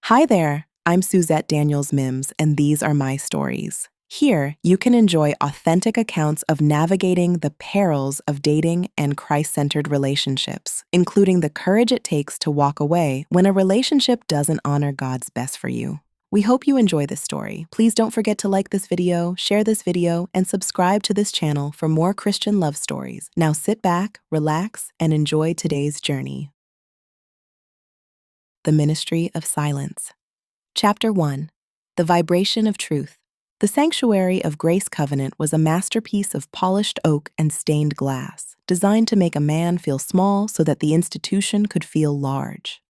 Hi there, I'm Suzette Daniels Mims, and these are my stories. Here, you can enjoy authentic accounts of navigating the perils of dating and Christ-centered relationships, including the courage it takes to walk away when a relationship doesn't honor God's best for you. We hope you enjoy this story. Please don't forget to like this video, share this video, and subscribe to this channel for more Christian love stories. Now sit back, relax, and enjoy today's journey. The Ministry of Silence. Chapter 1. The Vibration of Truth. The Sanctuary of Grace Covenant was a masterpiece of polished oak and stained glass, designed to make a man feel small so that the institution could feel large.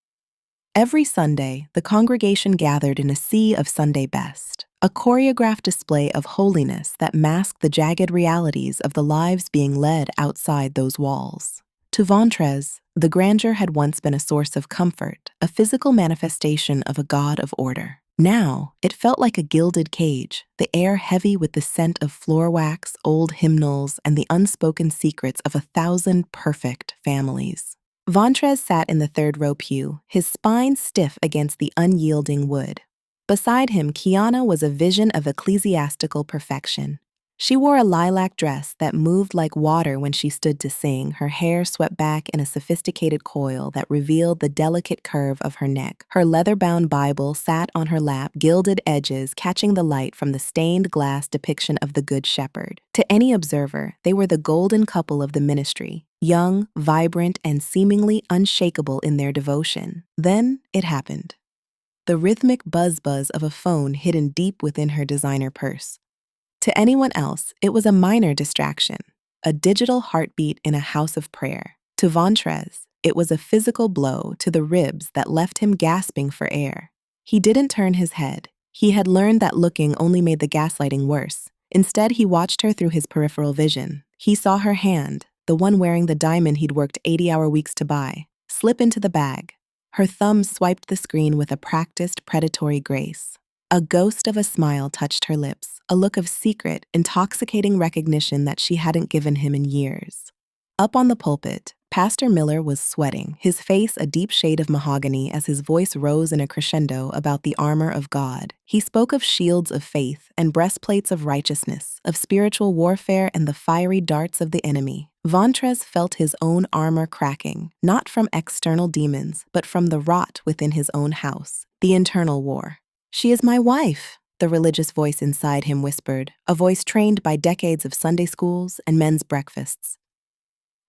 Every Sunday, the congregation gathered in a sea of Sunday best, a choreographed display of holiness that masked the jagged realities of the lives being led outside those walls. To Vontrez, the grandeur had once been a source of comfort, a physical manifestation of a god of order. Now, it felt like a gilded cage, the air heavy with the scent of floor wax, old hymnals, and the unspoken secrets of 1,000 perfect families. Vontrez sat in the third-row pew, his spine stiff against the unyielding wood. Beside him, Kiana was a vision of ecclesiastical perfection. She wore a lilac dress that moved like water when she stood to sing, her hair swept back in a sophisticated coil that revealed the delicate curve of her neck. Her leather-bound Bible sat on her lap, gilded edges catching the light from the stained glass depiction of the Good Shepherd. To any observer, they were the golden couple of the ministry, young, vibrant, and seemingly unshakable in their devotion. Then it happened. The rhythmic buzz of a phone hidden deep within her designer purse. To anyone else, it was a minor distraction, a digital heartbeat in a house of prayer. To Vontrez, it was a physical blow to the ribs that left him gasping for air. He didn't turn his head. He had learned that looking only made the gaslighting worse. Instead, he watched her through his peripheral vision. He saw her hand, the one wearing the diamond he'd worked 80-hour weeks to buy, slip into the bag. Her thumb swiped the screen with a practiced predatory grace. A ghost of a smile touched her lips, a look of secret, intoxicating recognition that she hadn't given him in years. Up on the pulpit, Pastor Miller was sweating, his face a deep shade of mahogany as his voice rose in a crescendo about the armor of God. He spoke of shields of faith and breastplates of righteousness, of spiritual warfare and the fiery darts of the enemy. Vontrez felt his own armor cracking, not from external demons, but from the rot within his own house, the internal war. "She is my wife," the religious voice inside him whispered, a voice trained by decades of Sunday schools and men's breakfasts.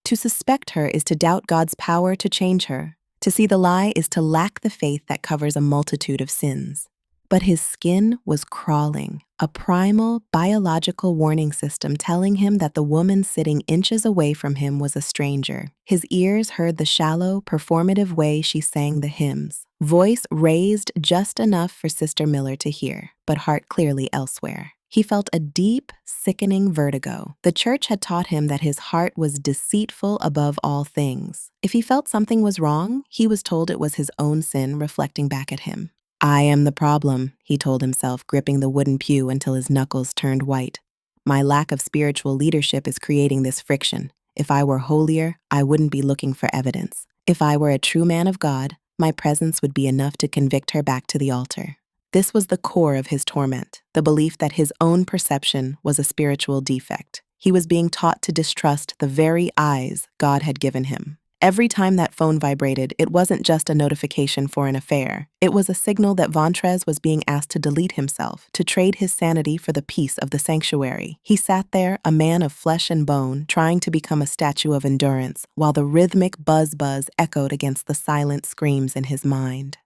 To suspect her is to doubt God's power to change her. To see the lie is to lack the faith that covers a multitude of sins. But his skin was crawling, a primal, biological warning system telling him that the woman sitting inches away from him was a stranger. His ears heard the shallow, performative way she sang the hymns, voice raised just enough for Sister Miller to hear, but heart clearly elsewhere. He felt a deep, sickening vertigo. The church had taught him that his heart was deceitful above all things. If he felt something was wrong, he was told it was his own sin reflecting back at him. "I am the problem," he told himself, gripping the wooden pew until his knuckles turned white. "My lack of spiritual leadership is creating this friction. If I were holier, I wouldn't be looking for evidence. If I were a true man of God, my presence would be enough to convict her back to the altar." This was the core of his torment, the belief that his own perception was a spiritual defect. He was being taught to distrust the very eyes God had given him. Every time that phone vibrated, it wasn't just a notification for an affair. It was a signal that Vontrez was being asked to delete himself, to trade his sanity for the peace of the sanctuary. He sat there, a man of flesh and bone, trying to become a statue of endurance, while the rhythmic buzz echoed against the silent screams in his mind.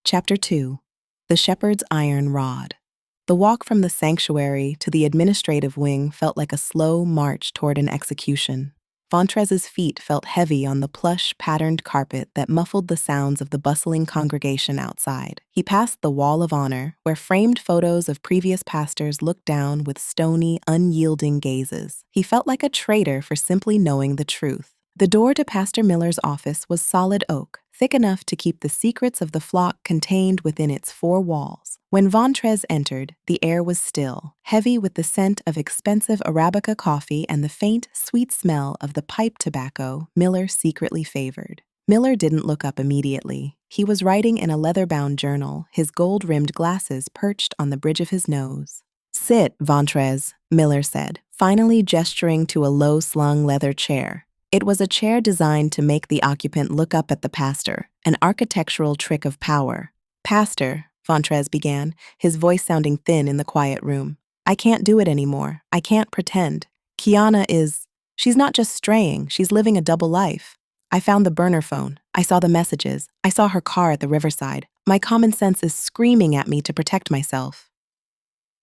Chapter 2. The Shepherd's Iron Rod. The walk from the sanctuary to the administrative wing felt like a slow march toward an execution. Vontrez's feet felt heavy on the plush, patterned carpet that muffled the sounds of the bustling congregation outside. He passed the Wall of Honor, where framed photos of previous pastors looked down with stony, unyielding gazes. He felt like a traitor for simply knowing the truth. The door to Pastor Miller's office was solid oak, thick enough to keep the secrets of the flock contained within its four walls. When Vontrez entered, the air was still, heavy with the scent of expensive Arabica coffee and the faint, sweet smell of the pipe tobacco Miller secretly favored. Miller didn't look up immediately. He was writing in a leather-bound journal, his gold-rimmed glasses perched on the bridge of his nose. "Sit, Vontrez," Miller said, finally gesturing to a low-slung leather chair. It was a chair designed to make the occupant look up at the pastor, an architectural trick of power. "Pastor," Vontrez began, his voice sounding thin in the quiet room. "I can't do it anymore. I can't pretend. Kiana is... She's not just straying, she's living a double life. I found the burner phone. I saw the messages. I saw her car at the riverside. My common sense is screaming at me to protect myself."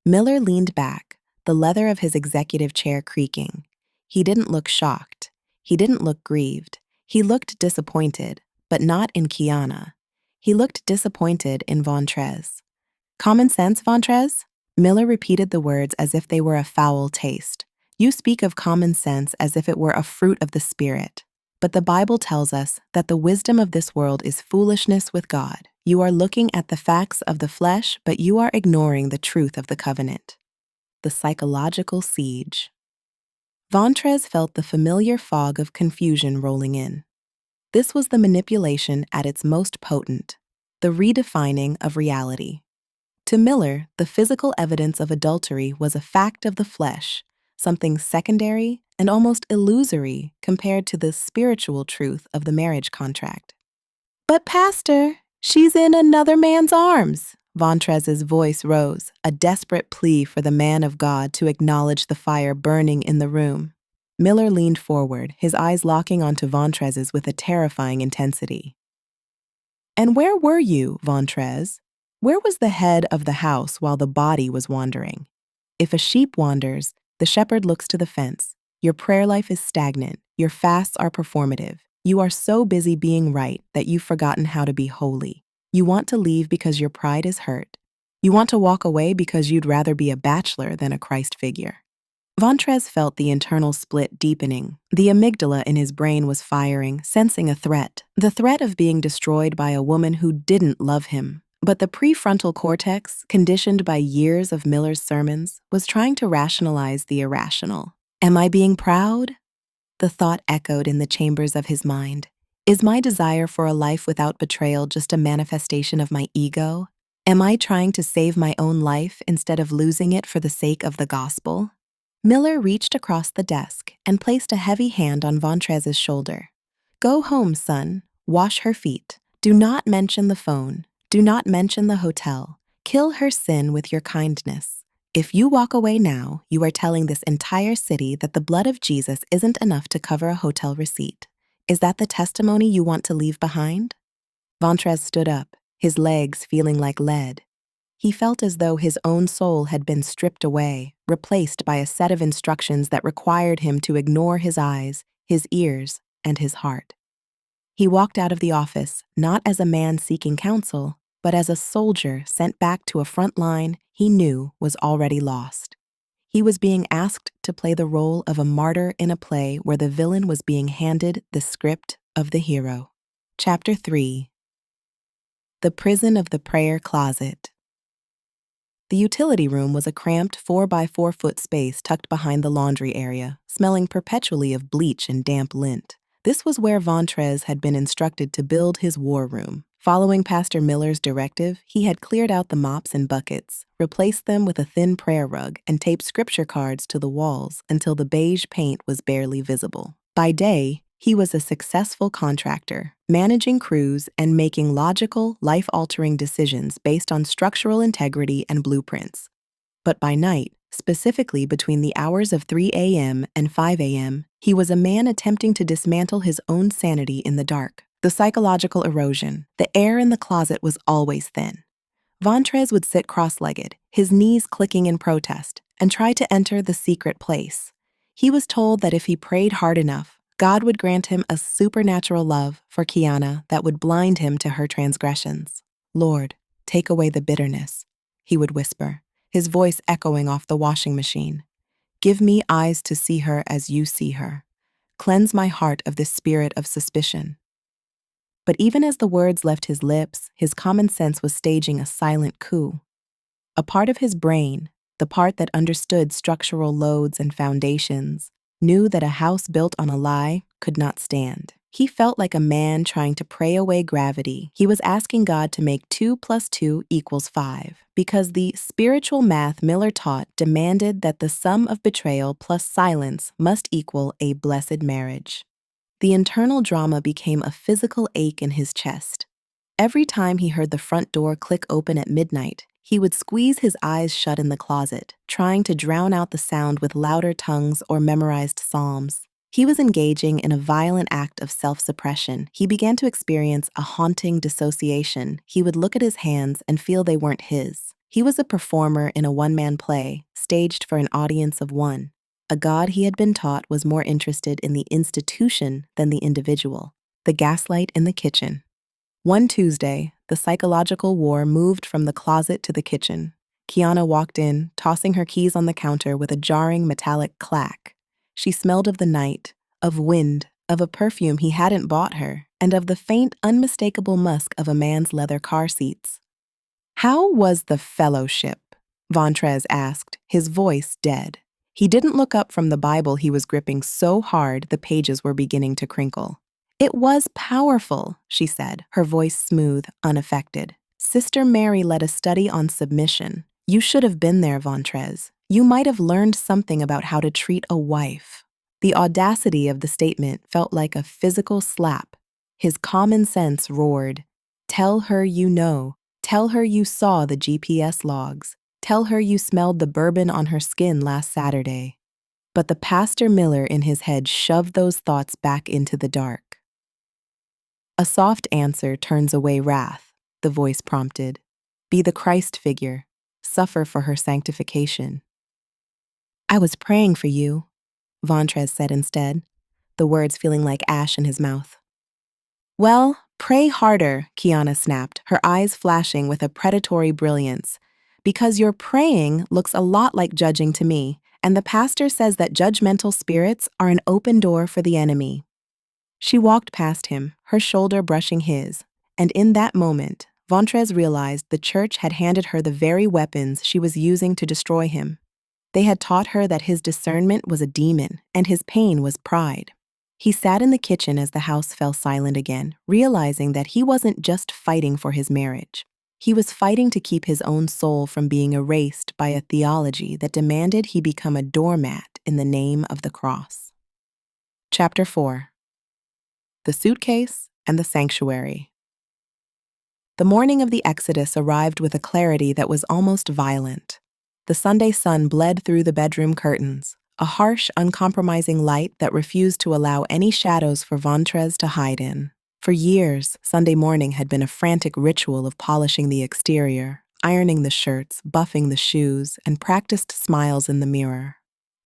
Miller leaned back, the leather of his executive chair creaking. He didn't look shocked. He didn't look grieved. He looked disappointed, but not in Kiana. He looked disappointed in Vontrez. "Common sense, Vontrez?" Miller repeated the words as if they were a foul taste. "You speak of common sense as if it were a fruit of the Spirit. But the Bible tells us that the wisdom of this world is foolishness with God. You are looking at the facts of the flesh, but you are ignoring the truth of the covenant." The psychological siege. Vontrez felt the familiar fog of confusion rolling in. This was the manipulation at its most potent, the redefining of reality. To Miller, the physical evidence of adultery was a fact of the flesh, something secondary and almost illusory compared to the spiritual truth of the marriage contract. "But Pastor, she's in another man's arms." Vontrez's voice rose, a desperate plea for the man of God to acknowledge the fire burning in the room. Miller leaned forward, his eyes locking onto Vontrez's with a terrifying intensity. "And where were you, Vontrez? Where was the head of the house while the body was wandering? If a sheep wanders, the shepherd looks to the fence. Your prayer life is stagnant. Your fasts are performative. You are so busy being right that you've forgotten how to be holy. You want to leave because your pride is hurt. You want to walk away because you'd rather be a bachelor than a Christ figure." Vontrez felt the internal split deepening. The amygdala in his brain was firing, sensing a threat. The threat of being destroyed by a woman who didn't love him. But the prefrontal cortex, conditioned by years of Miller's sermons, was trying to rationalize the irrational. "Am I being proud?" The thought echoed in the chambers of his mind. "Is my desire for a life without betrayal just a manifestation of my ego? Am I trying to save my own life instead of losing it for the sake of the gospel?" Miller reached across the desk and placed a heavy hand on Vontrez's shoulder. "Go home, son. Wash her feet. Do not mention the phone. Do not mention the hotel. Kill her sin with your kindness. If you walk away now, you are telling this entire city that the blood of Jesus isn't enough to cover a hotel receipt. Is that the testimony you want to leave behind?" Vontrez stood up, his legs feeling like lead. He felt as though his own soul had been stripped away, replaced by a set of instructions that required him to ignore his eyes, his ears, and his heart. He walked out of the office, not as a man seeking counsel, but as a soldier sent back to a front line he knew was already lost. He was being asked to play the role of a martyr in a play where the villain was being handed the script of the hero. Chapter 3. The Prison of the Prayer Closet. The utility room was a cramped 4-by-4-foot space tucked behind the laundry area, smelling perpetually of bleach and damp lint. This was where Vontrez had been instructed to build his war room. Following Pastor Miller's directive, he had cleared out the mops and buckets, replaced them with a thin prayer rug, and taped scripture cards to the walls until the beige paint was barely visible. By day, he was a successful contractor, managing crews and making logical, life-altering decisions based on structural integrity and blueprints. But by night, specifically between the hours of 3 a.m. and 5 a.m., he was a man attempting to dismantle his own sanity in the dark. The psychological erosion, the air in the closet was always thin. Vontrez would sit cross-legged, his knees clicking in protest, and try to enter the secret place. He was told that if he prayed hard enough, God would grant him a supernatural love for Kiana that would blind him to her transgressions. "Lord, take away the bitterness," he would whisper, his voice echoing off the washing machine. "Give me eyes to see her as you see her. Cleanse my heart of this spirit of suspicion." But even as the words left his lips, his common sense was staging a silent coup. A part of his brain, the part that understood structural loads and foundations, knew that a house built on a lie could not stand. He felt like a man trying to pray away gravity. He was asking God to make 2 plus 2 equals 5, because the spiritual math Miller taught demanded that the sum of betrayal plus silence must equal a blessed marriage. The internal drama became a physical ache in his chest. Every time he heard the front door click open at midnight, he would squeeze his eyes shut in the closet, trying to drown out the sound with louder tongues or memorized psalms. He was engaging in a violent act of self-suppression. He began to experience a haunting dissociation. He would look at his hands and feel they weren't his. He was a performer in a one-man play, staged for an audience of one. A God he had been taught was more interested in the institution than the individual. The gaslight in the kitchen. One Tuesday, the psychological war moved from the closet to the kitchen. Kiana walked in, tossing her keys on the counter with a jarring metallic clack. She smelled of the night, of wind, of a perfume he hadn't bought her, and of the faint, unmistakable musk of a man's leather car seats. "How was the fellowship?" Vontrez asked, his voice dead. He didn't look up from the Bible he was gripping so hard the pages were beginning to crinkle. "It was powerful," she said, her voice smooth, unaffected. "Sister Mary led a study on submission. You should have been there, Vontrez. You might have learned something about how to treat a wife." The audacity of the statement felt like a physical slap. His common sense roared, "Tell her you know. Tell her you saw the GPS logs. Tell her you smelled the bourbon on her skin last Saturday." But the Pastor Miller in his head shoved those thoughts back into the dark. "A soft answer turns away wrath," the voice prompted. "Be the Christ figure. Suffer for her sanctification." "I was praying for you," Vontrez said instead, the words feeling like ash in his mouth. "Well, pray harder," Kiana snapped, her eyes flashing with a predatory brilliance. "Because your praying looks a lot like judging to me, and the pastor says that judgmental spirits are an open door for the enemy." She walked past him, her shoulder brushing his, and in that moment, Vontrez realized the church had handed her the very weapons she was using to destroy him. They had taught her that his discernment was a demon and his pain was pride. He sat in the kitchen as the house fell silent again, realizing that he wasn't just fighting for his marriage. He was fighting to keep his own soul from being erased by a theology that demanded he become a doormat in the name of the cross. Chapter 4. The Suitcase and the Sanctuary. The morning of the Exodus arrived with a clarity that was almost violent. The Sunday sun bled through the bedroom curtains, a harsh, uncompromising light that refused to allow any shadows for Vontrez to hide in. For years, Sunday morning had been a frantic ritual of polishing the exterior, ironing the shirts, buffing the shoes, and practiced smiles in the mirror.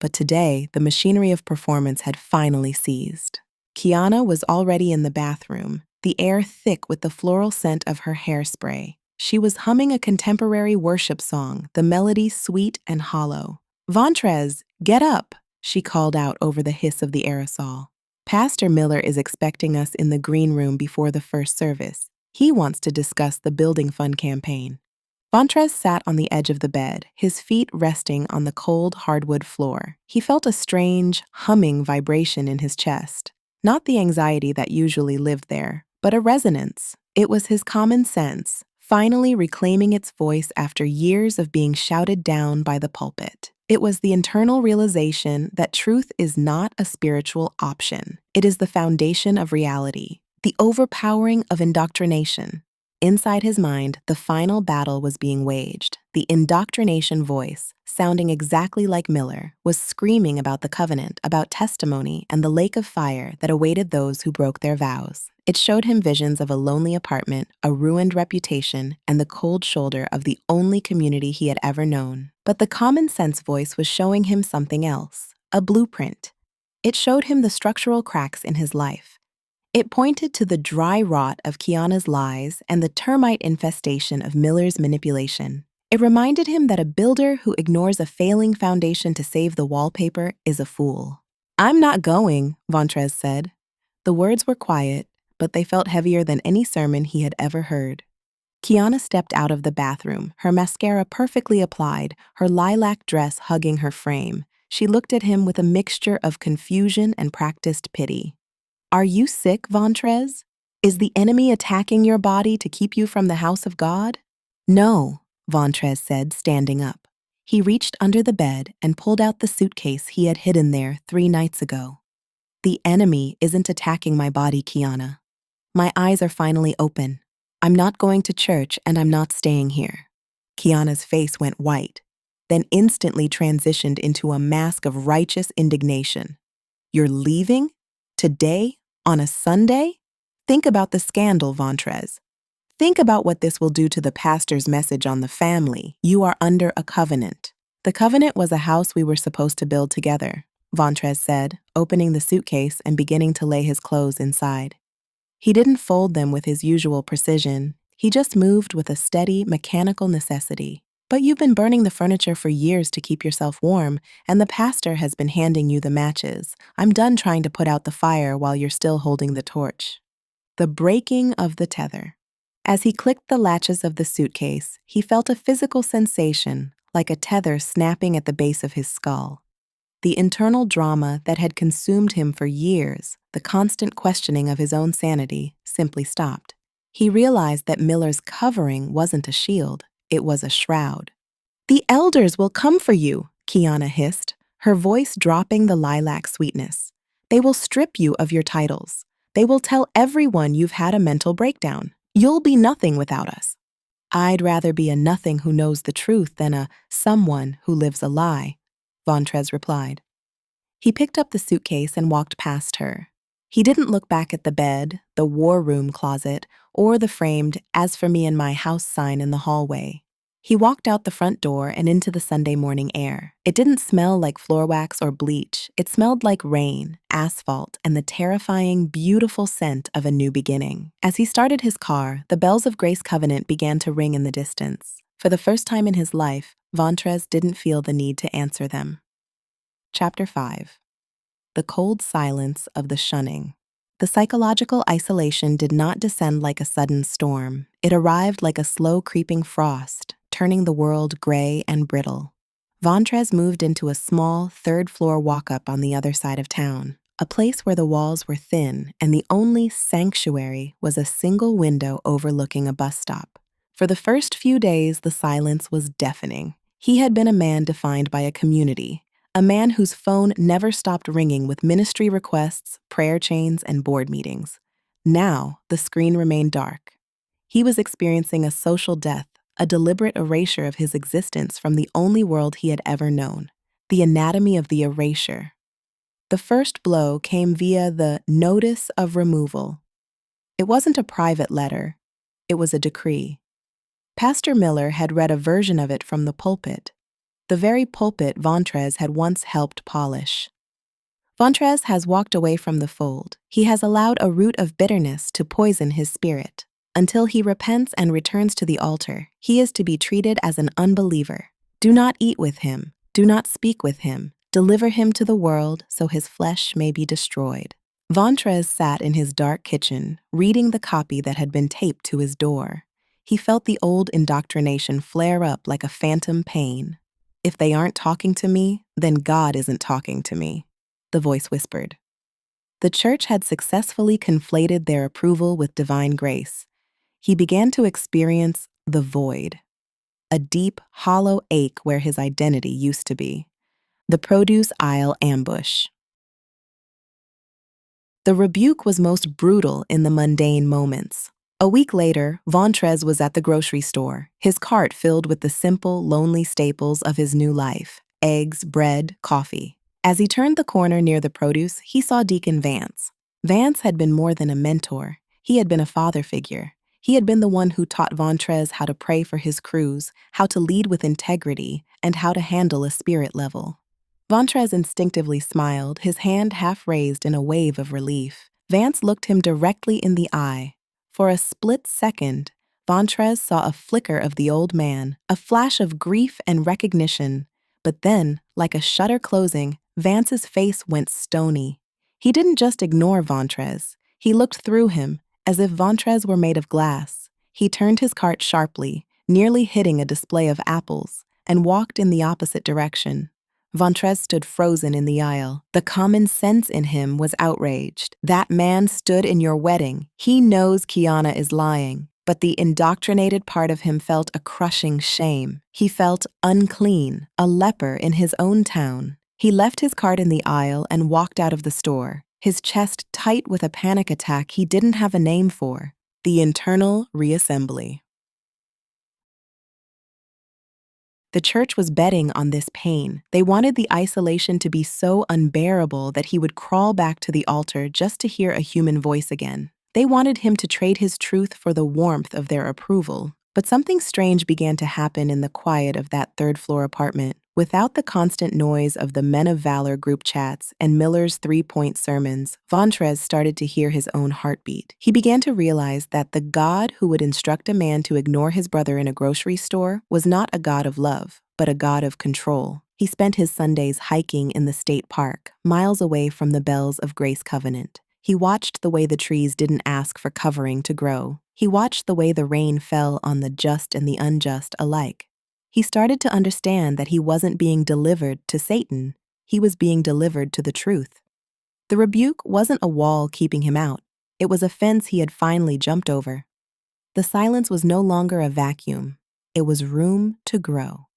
But today, the machinery of performance had finally ceased. Kiana was already in the bathroom, the air thick with the floral scent of her hairspray. She was humming a contemporary worship song, the melody sweet and hollow. "Vontrez, get up," she called out over the hiss of the aerosol. "Pastor Miller is expecting us in the green room before the first service. He wants to discuss the building fund campaign." Vontrez sat on the edge of the bed, his feet resting on the cold hardwood floor. He felt a strange, humming vibration in his chest. Not the anxiety that usually lived there, but a resonance. It was his common sense, finally reclaiming its voice after years of being shouted down by the pulpit. It was the internal realization that truth is not a spiritual option. It is the foundation of reality, the overpowering of indoctrination. Inside his mind, the final battle was being waged. The indoctrination voice, sounding exactly like Miller, was screaming about the covenant, about testimony, and the lake of fire that awaited those who broke their vows. It showed him visions of a lonely apartment, a ruined reputation, and the cold shoulder of the only community he had ever known. But the common sense voice was showing him something else, a blueprint. It showed him the structural cracks in his life. It pointed to the dry rot of Kiana's lies and the termite infestation of Miller's manipulation. It reminded him that a builder who ignores a failing foundation to save the wallpaper is a fool. "I'm not going," Vontrez said. The words were quiet, but they felt heavier than any sermon he had ever heard. Kiana stepped out of the bathroom, her mascara perfectly applied, her lilac dress hugging her frame. She looked at him with a mixture of confusion and practiced pity. Are you sick, Vontrez? Is the enemy attacking your body to keep you from the house of God? No, Vontrez said, standing up. He reached under the bed and pulled out the suitcase he had hidden there 3 nights ago. The enemy isn't attacking my body, Kiana. My eyes are finally open. I'm not going to church and I'm not staying here. Kiana's face went white, then instantly transitioned into a mask of righteous indignation. You're leaving? Today? On a Sunday? Think about the scandal, Vontrez. Think about what this will do to the pastor's message on the family. You are under a covenant. The covenant was a house we were supposed to build together, Vontrez said, opening the suitcase and beginning to lay his clothes inside. He didn't fold them with his usual precision. He just moved with a steady, mechanical necessity. But you've been burning the furniture for years to keep yourself warm, and the pastor has been handing you the matches. I'm done trying to put out the fire while you're still holding the torch. The breaking of the tether. As he clicked the latches of the suitcase, he felt a physical sensation, like a tether snapping at the base of his skull. The internal drama that had consumed him for years, the constant questioning of his own sanity, simply stopped. He realized that Miller's covering wasn't a shield, it was a shroud. "The elders will come for you," Kiana hissed, her voice dropping the lilac sweetness. "They will strip you of your titles. They will tell everyone you've had a mental breakdown. You'll be nothing without us." "I'd rather be a nothing who knows the truth than a someone who lives a lie," Vontrez replied. He picked up the suitcase and walked past her. He didn't look back at the bed, the war room closet, or the framed "As for me and my house" sign in the hallway. He walked out the front door and into the Sunday morning air. It didn't smell like floor wax or bleach. It smelled like rain, asphalt, and the terrifying, beautiful scent of a new beginning. As he started his car, the bells of Grace Covenant began to ring in the distance. For the first time in his life, Vontrez didn't feel the need to answer them. Chapter 5. The cold silence of the shunning. The psychological isolation did not descend like a sudden storm. It arrived like a slow creeping frost, turning the world gray and brittle. Vontrez moved into a small, third-floor walk-up on the other side of town, a place where the walls were thin and the only sanctuary was a single window overlooking a bus stop. For the first few days, the silence was deafening. He had been a man defined by a community, a man whose phone never stopped ringing with ministry requests, prayer chains, and board meetings. Now, the screen remained dark. He was experiencing a social death, a deliberate erasure of his existence from the only world he had ever known. The anatomy of the erasure. The first blow came via the notice of removal. It wasn't a private letter. It was a decree. Pastor Miller had read a version of it from the pulpit, the very pulpit Vontrez had once helped polish. Vontrez has walked away from the fold. He has allowed a root of bitterness to poison his spirit. Until he repents and returns to the altar, he is to be treated as an unbeliever. Do not eat with him. Do not speak with him. Deliver him to the world so his flesh may be destroyed. Vontrez sat in his dark kitchen, reading the copy that had been taped to his door. He felt the old indoctrination flare up like a phantom pain. "If they aren't talking to me, then God isn't talking to me," the voice whispered. The church had successfully conflated their approval with divine grace. He began to experience the void, a deep, hollow ache where his identity used to be. The produce aisle ambush. The rebuke was most brutal in the mundane moments. A week later, Vontrez was at the grocery store, his cart filled with the simple, lonely staples of his new life: eggs, bread, coffee. As he turned the corner near the produce, he saw Deacon Vance. Vance had been more than a mentor. He had been a father figure. He had been the one who taught Vontrez how to pray for his crews, how to lead with integrity, and how to handle a spirit level. Vontrez instinctively smiled, his hand half raised in a wave of relief. Vance looked him directly in the eye. For a split second, Vontrez saw a flicker of the old man, a flash of grief and recognition. But then, like a shutter closing, Vance's face went stony. He didn't just ignore Vontrez. He looked through him, as if Vontrez were made of glass. He turned his cart sharply, nearly hitting a display of apples, and walked in the opposite direction. Vontrez stood frozen in the aisle. The common sense in him was outraged. That man stood in your wedding. He knows Kiana is lying. But the indoctrinated part of him felt a crushing shame. He felt unclean, a leper in his own town. He left his cart in the aisle and walked out of the store, his chest tight with a panic attack he didn't have a name for: the internal reassembly. The church was betting on this pain. They wanted the isolation to be so unbearable that he would crawl back to the altar just to hear a human voice again. They wanted him to trade his truth for the warmth of their approval. But something strange began to happen in the quiet of that third-floor apartment. Without the constant noise of the Men of Valor group chats and Miller's three-point sermons, Vontrez started to hear his own heartbeat. He began to realize that the God who would instruct a man to ignore his brother in a grocery store was not a God of love, but a God of control. He spent his Sundays hiking in the state park, miles away from the bells of Grace Covenant. He watched the way the trees didn't ask for covering to grow. He watched the way the rain fell on the just and the unjust alike. He started to understand that he wasn't being delivered to Satan, he was being delivered to the truth. The rebuke wasn't a wall keeping him out, it was a fence he had finally jumped over. The silence was no longer a vacuum, it was room to grow.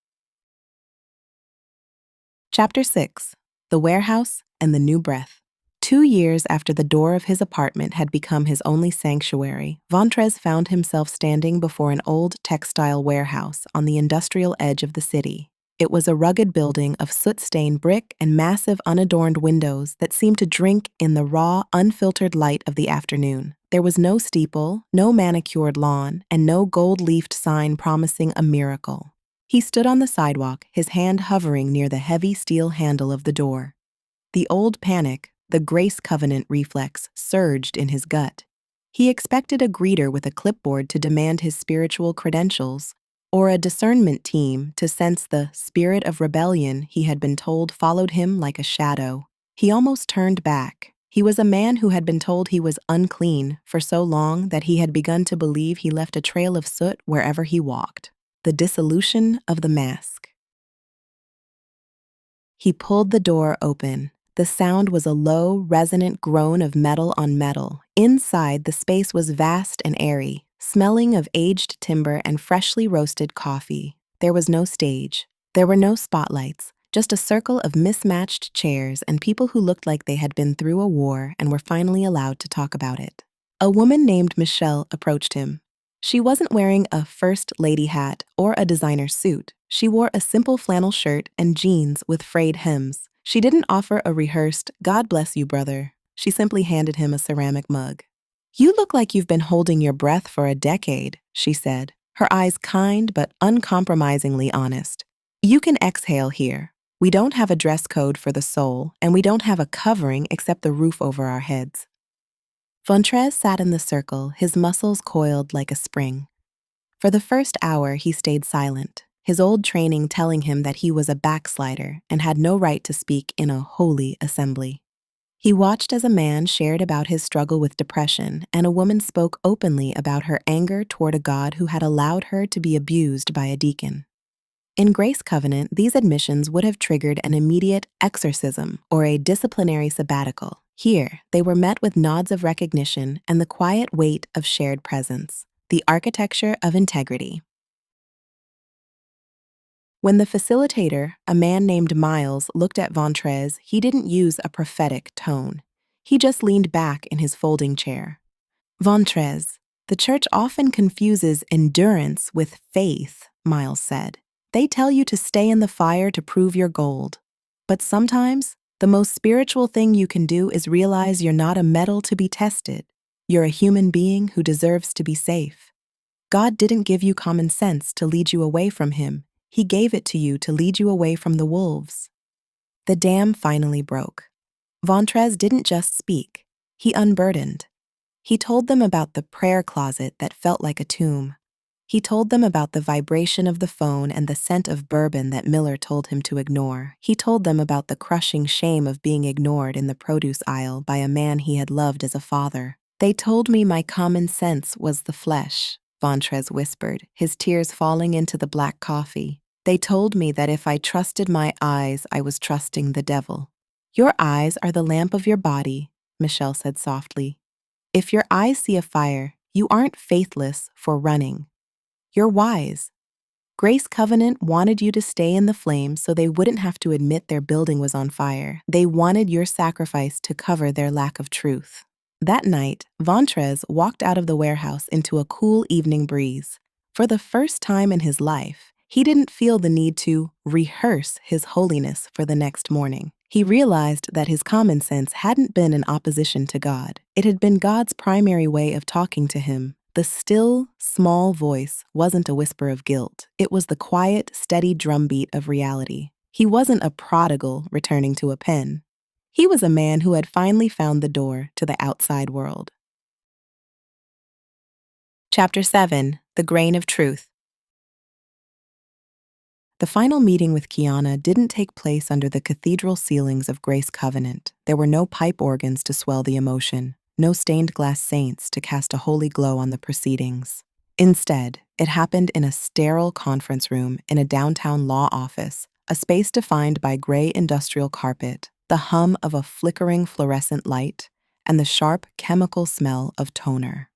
Chapter 6: The Warehouse and the New Breath. 2 years after the door of his apartment had become his only sanctuary, Vontrez found himself standing before an old textile warehouse on the industrial edge of the city. It was a rugged building of soot-stained brick and massive unadorned windows that seemed to drink in the raw, unfiltered light of the afternoon. There was no steeple, no manicured lawn, and no gold-leafed sign promising a miracle. He stood on the sidewalk, his hand hovering near the heavy steel handle of the door. The old panic, the Grace Covenant reflex, surged in his gut. He expected a greeter with a clipboard to demand his spiritual credentials, or a discernment team to sense the spirit of rebellion he had been told followed him like a shadow. He almost turned back. He was a man who had been told he was unclean for so long that he had begun to believe he left a trail of soot wherever he walked. The dissolution of the mask. He pulled the door open. The sound was a low, resonant groan of metal on metal. Inside, the space was vast and airy, smelling of aged timber and freshly roasted coffee. There was no stage. There were no spotlights, just a circle of mismatched chairs and people who looked like they had been through a war and were finally allowed to talk about it. A woman named Michelle approached him. She wasn't wearing a first lady hat or a designer suit. She wore a simple flannel shirt and jeans with frayed hems. She didn't offer a rehearsed, "God bless you, brother." She simply handed him a ceramic mug. "You look like you've been holding your breath for a decade," she said, her eyes kind but uncompromisingly honest. "You can exhale here. We don't have a dress code for the soul, and we don't have a covering except the roof over our heads." Vontrez sat in the circle, his muscles coiled like a spring. For the first hour, he stayed silent, his old training telling him that he was a backslider and had no right to speak in a holy assembly. He watched as a man shared about his struggle with depression and a woman spoke openly about her anger toward a God who had allowed her to be abused by a deacon. In Grace Covenant, these admissions would have triggered an immediate exorcism or a disciplinary sabbatical. Here, they were met with nods of recognition and the quiet weight of shared presence, the architecture of integrity. When the facilitator, a man named Miles, looked at Vontrez, he didn't use a prophetic tone. He just leaned back in his folding chair. "Vontrez, the church often confuses endurance with faith," Miles said. "They tell you to stay in the fire to prove your gold. But sometimes, the most spiritual thing you can do is realize you're not a metal to be tested. You're a human being who deserves to be safe. God didn't give you common sense to lead you away from Him. He gave it to you to lead you away from the wolves." The dam finally broke. Vontrez didn't just speak. He unburdened. He told them about the prayer closet that felt like a tomb. He told them about the vibration of the phone and the scent of bourbon that Miller told him to ignore. He told them about the crushing shame of being ignored in the produce aisle by a man he had loved as a father. "They told me my common sense was the flesh," Vontrez whispered, his tears falling into the black coffee. They told me that if I trusted my eyes, I was trusting the devil. Your eyes are the lamp of your body, Michelle said softly. If your eyes see a fire, you aren't faithless for running. You're wise. Grace Covenant wanted you to stay in the flames so they wouldn't have to admit their building was on fire. They wanted your sacrifice to cover their lack of truth. That night, Vontrez walked out of the warehouse into a cool evening breeze. For the first time in his life, he didn't feel the need to rehearse his holiness for the next morning. He realized that his common sense hadn't been in opposition to God. It had been God's primary way of talking to him. The still, small voice wasn't a whisper of guilt. It was the quiet, steady drumbeat of reality. He wasn't a prodigal returning to a pen. He was a man who had finally found the door to the outside world. Chapter 7: The Grain of Truth. The final meeting with Kiana didn't take place under the cathedral ceilings of Grace Covenant. There were no pipe organs to swell the emotion, no stained glass saints to cast a holy glow on the proceedings. Instead, it happened in a sterile conference room in a downtown law office, a space defined by gray industrial carpet, the hum of a flickering fluorescent light, and the sharp chemical smell of toner.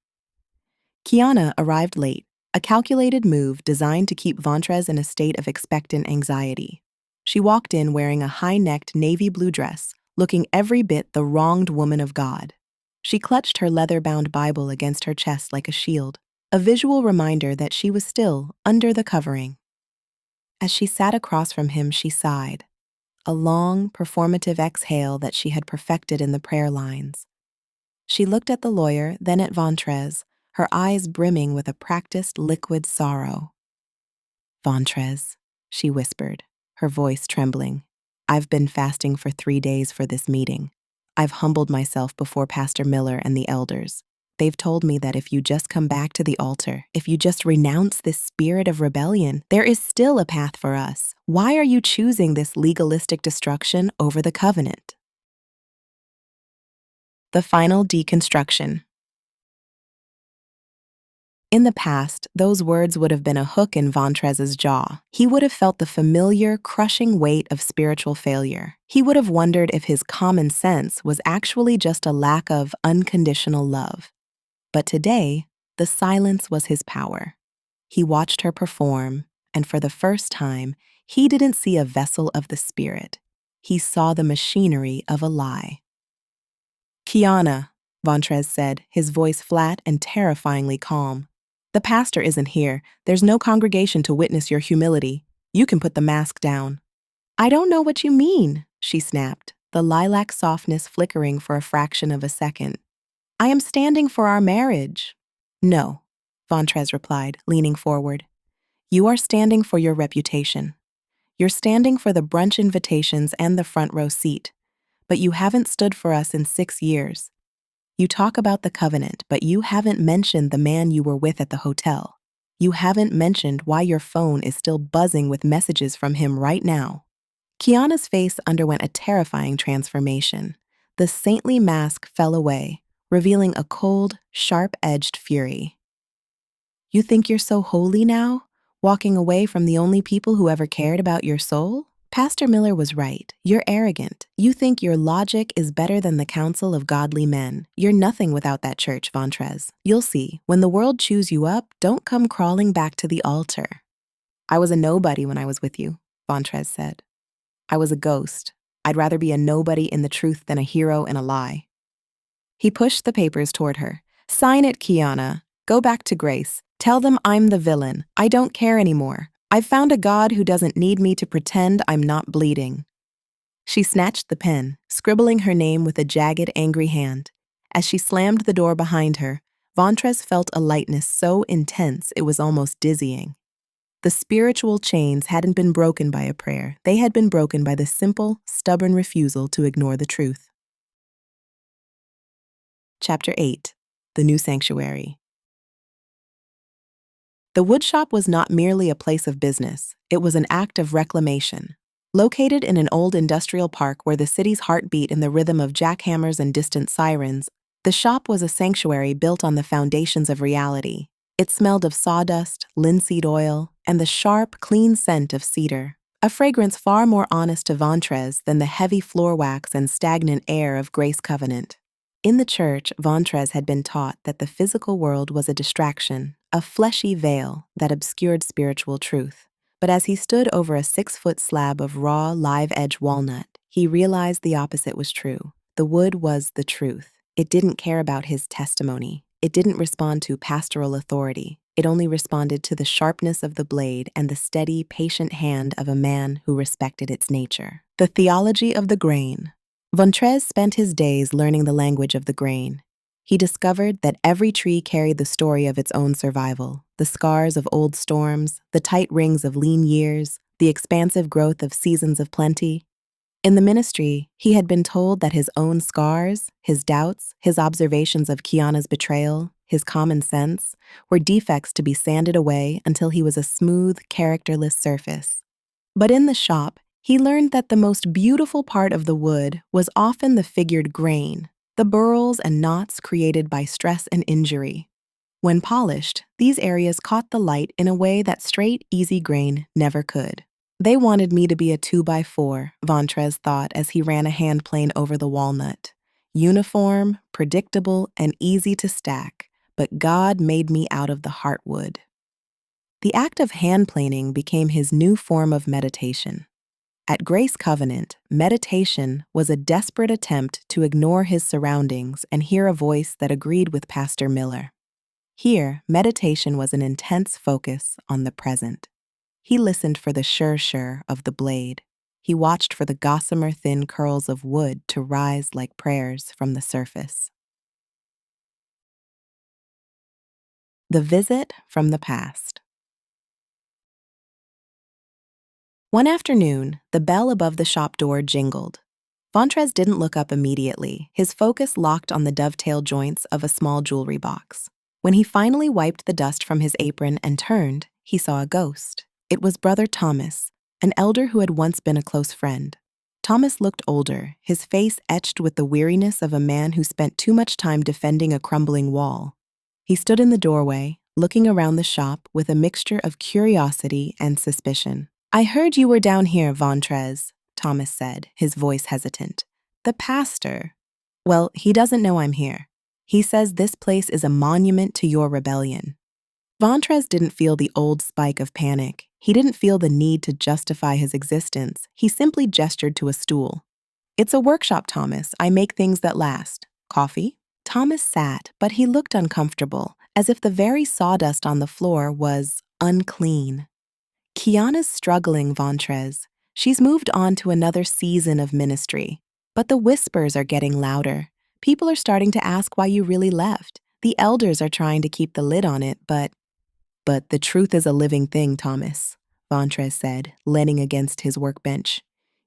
Kiana arrived late, a calculated move designed to keep Vontrez in a state of expectant anxiety. She walked in wearing a high-necked navy blue dress, looking every bit the wronged woman of God. She clutched her leather-bound Bible against her chest like a shield, a visual reminder that she was still under the covering. As she sat across from him, she sighed, a long, performative exhale that she had perfected in the prayer lines. She looked at the lawyer, then at Vontrez, her eyes brimming with a practiced liquid sorrow. "Vontrez," she whispered, her voice trembling, "I've been fasting for 3 days for this meeting. I've humbled myself before Pastor Miller and the elders. They've told me that if you just come back to the altar, if you just renounce this spirit of rebellion, there is still a path for us. Why are you choosing this legalistic destruction over the covenant?" The final deconstruction. In the past, those words would have been a hook in Vontrez's jaw. He would have felt the familiar, crushing weight of spiritual failure. He would have wondered if his common sense was actually just a lack of unconditional love. But today, the silence was his power. He watched her perform, and for the first time, he didn't see a vessel of the Spirit. He saw the machinery of a lie. "Kiana," Vontrez said, his voice flat and terrifyingly calm. "The pastor isn't here. There's no congregation to witness your humility. You can put the mask down." "I don't know what you mean," she snapped, the lilac softness flickering for a fraction of a second. "I am standing for our marriage." "No," Vontrez replied, leaning forward. "You are standing for your reputation. You're standing for the brunch invitations and the front row seat. But you haven't stood for us in 6 years. You talk about the covenant, but you haven't mentioned the man you were with at the hotel. You haven't mentioned why your phone is still buzzing with messages from him right now." Kiana's face underwent a terrifying transformation. The saintly mask fell away, revealing a cold, sharp-edged fury. "You think you're so holy now, walking away from the only people who ever cared about your soul? Pastor Miller was right. You're arrogant. You think your logic is better than the counsel of godly men. You're nothing without that church, Vontrez. You'll see. When the world chews you up, don't come crawling back to the altar." "I was a nobody when I was with you," Vontrez said. "I was a ghost. I'd rather be a nobody in the truth than a hero in a lie." He pushed the papers toward her. "Sign it, Kiana. Go back to Grace. Tell them I'm the villain. I don't care anymore. I've found a God who doesn't need me to pretend I'm not bleeding." She snatched the pen, scribbling her name with a jagged, angry hand. As she slammed the door behind her, Vontrez felt a lightness so intense it was almost dizzying. The spiritual chains hadn't been broken by a prayer. They had been broken by the simple, stubborn refusal to ignore the truth. Chapter 8: The New Sanctuary. The woodshop was not merely a place of business, it was an act of reclamation. Located in an old industrial park where the city's heart beat in the rhythm of jackhammers and distant sirens, the shop was a sanctuary built on the foundations of reality. It smelled of sawdust, linseed oil, and the sharp, clean scent of cedar, a fragrance far more honest to Vontrez than the heavy floor wax and stagnant air of Grace Covenant. In the church, Vontrez had been taught that the physical world was a distraction, a fleshy veil that obscured spiritual truth. But as he stood over a 6-foot slab of raw, live-edge walnut, he realized the opposite was true. The wood was the truth. It didn't care about his testimony. It didn't respond to pastoral authority. It only responded to the sharpness of the blade and the steady, patient hand of a man who respected its nature. The theology of the grain. Vontrez spent his days learning the language of the grain. He discovered that every tree carried the story of its own survival, the scars of old storms, the tight rings of lean years, the expansive growth of seasons of plenty. In the ministry, he had been told that his own scars, his doubts, his observations of Kiana's betrayal, his common sense, were defects to be sanded away until he was a smooth, characterless surface. But in the shop, he learned that the most beautiful part of the wood was often the figured grain, the burls and knots created by stress and injury. When polished, these areas caught the light in a way that straight, easy grain never could. They wanted me to be a 2x4, Vontrez thought as he ran a hand plane over the walnut. Uniform, predictable, and easy to stack, but God made me out of the heartwood. The act of hand planing became his new form of meditation. At Grace Covenant, meditation was a desperate attempt to ignore his surroundings and hear a voice that agreed with Pastor Miller. Here, meditation was an intense focus on the present. He listened for the shur of the blade. He watched for the gossamer thin curls of wood to rise like prayers from the surface. The visit from the past. One afternoon, the bell above the shop door jingled. Vontrez didn't look up immediately, his focus locked on the dovetail joints of a small jewelry box. When he finally wiped the dust from his apron and turned, he saw a ghost. It was Brother Thomas, an elder who had once been a close friend. Thomas looked older, his face etched with the weariness of a man who spent too much time defending a crumbling wall. He stood in the doorway, looking around the shop with a mixture of curiosity and suspicion. "I heard you were down here, Vontrez," Thomas said, his voice hesitant. "The pastor." "Well, he doesn't know I'm here. He says this place is a monument to your rebellion." Vontrez didn't feel the old spike of panic. He didn't feel the need to justify his existence. He simply gestured to a stool. "It's a workshop, Thomas. I make things that last. Coffee?" Thomas sat, but he looked uncomfortable, as if the very sawdust on the floor was unclean. "Kiana's struggling, Vontrez. She's moved on to another season of ministry. But the whispers are getting louder. People are starting to ask why you really left. The elders are trying to keep the lid on it, but the truth is a living thing, Thomas," Vontrez said, leaning against his workbench.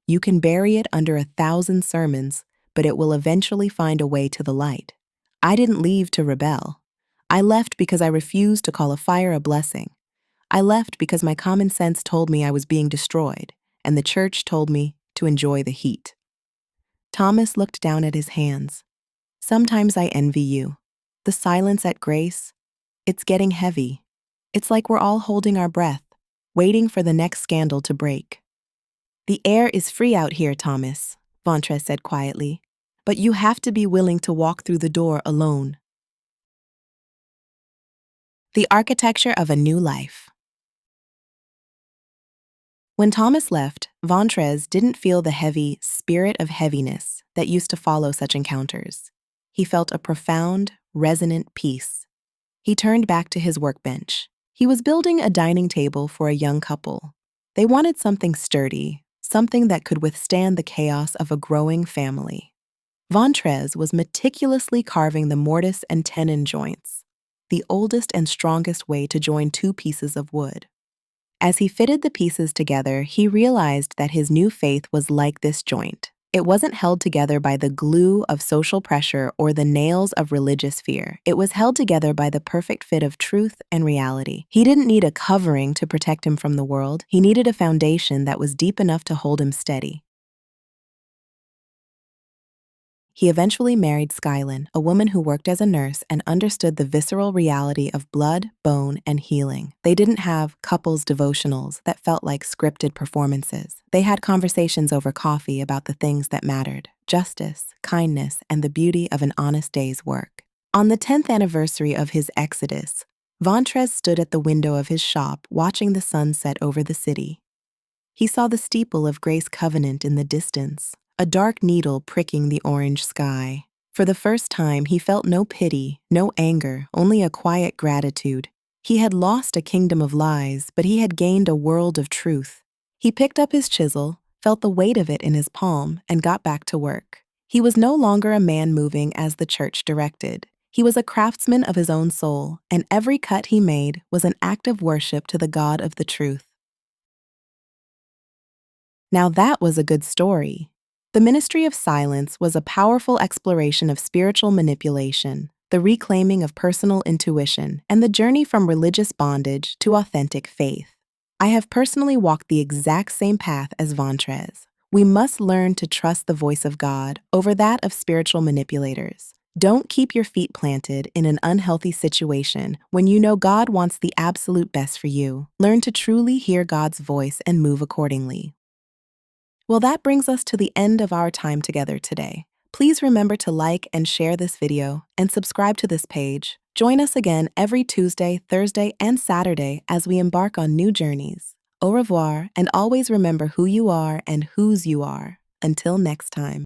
"You can bury it under 1,000 sermons, but it will eventually find a way to the light. I didn't leave to rebel. I left because I refused to call a fire a blessing. I left because my common sense told me I was being destroyed, and the church told me to enjoy the heat." Thomas looked down at his hands. "Sometimes I envy you. The silence at Grace, it's getting heavy. It's like we're all holding our breath, waiting for the next scandal to break." "The air is free out here, Thomas," Vontrez said quietly, "but you have to be willing to walk through the door alone." The architecture of a new life. When Thomas left, Vontrez didn't feel the heavy spirit of heaviness that used to follow such encounters. He felt a profound, resonant peace. He turned back to his workbench. He was building a dining table for a young couple. They wanted something sturdy, something that could withstand the chaos of a growing family. Vontrez was meticulously carving the mortise and tenon joints, the oldest and strongest way to join two pieces of wood. As he fitted the pieces together, he realized that his new faith was like this joint. It wasn't held together by the glue of social pressure or the nails of religious fear. It was held together by the perfect fit of truth and reality. He didn't need a covering to protect him from the world. He needed a foundation that was deep enough to hold him steady. He eventually married Skylin, a woman who worked as a nurse and understood the visceral reality of blood, bone, and healing. They didn't have couples devotionals that felt like scripted performances. They had conversations over coffee about the things that mattered: justice, kindness, and the beauty of an honest day's work. On the 10th anniversary of his exodus, Vontrez stood at the window of his shop watching the sun set over the city. He saw the steeple of Grace Covenant in the distance, a dark needle pricking the orange sky. For the first time, he felt no pity, no anger, only a quiet gratitude. He had lost a kingdom of lies, but he had gained a world of truth. He picked up his chisel, felt the weight of it in his palm, and got back to work. He was no longer a man moving as the church directed. He was a craftsman of his own soul, and every cut he made was an act of worship to the God of the truth. Now that was a good story. The Ministry of Silence was a powerful exploration of spiritual manipulation, the reclaiming of personal intuition, and the journey from religious bondage to authentic faith. I have personally walked the exact same path as Vontrez. We must learn to trust the voice of God over that of spiritual manipulators. Don't keep your feet planted in an unhealthy situation when you know God wants the absolute best for you. Learn to truly hear God's voice and move accordingly. Well, that brings us to the end of our time together today. Please remember to like and share this video and subscribe to this page. Join us again every Tuesday, Thursday, and Saturday as we embark on new journeys. Au revoir, and always remember who you are and whose you are. Until next time.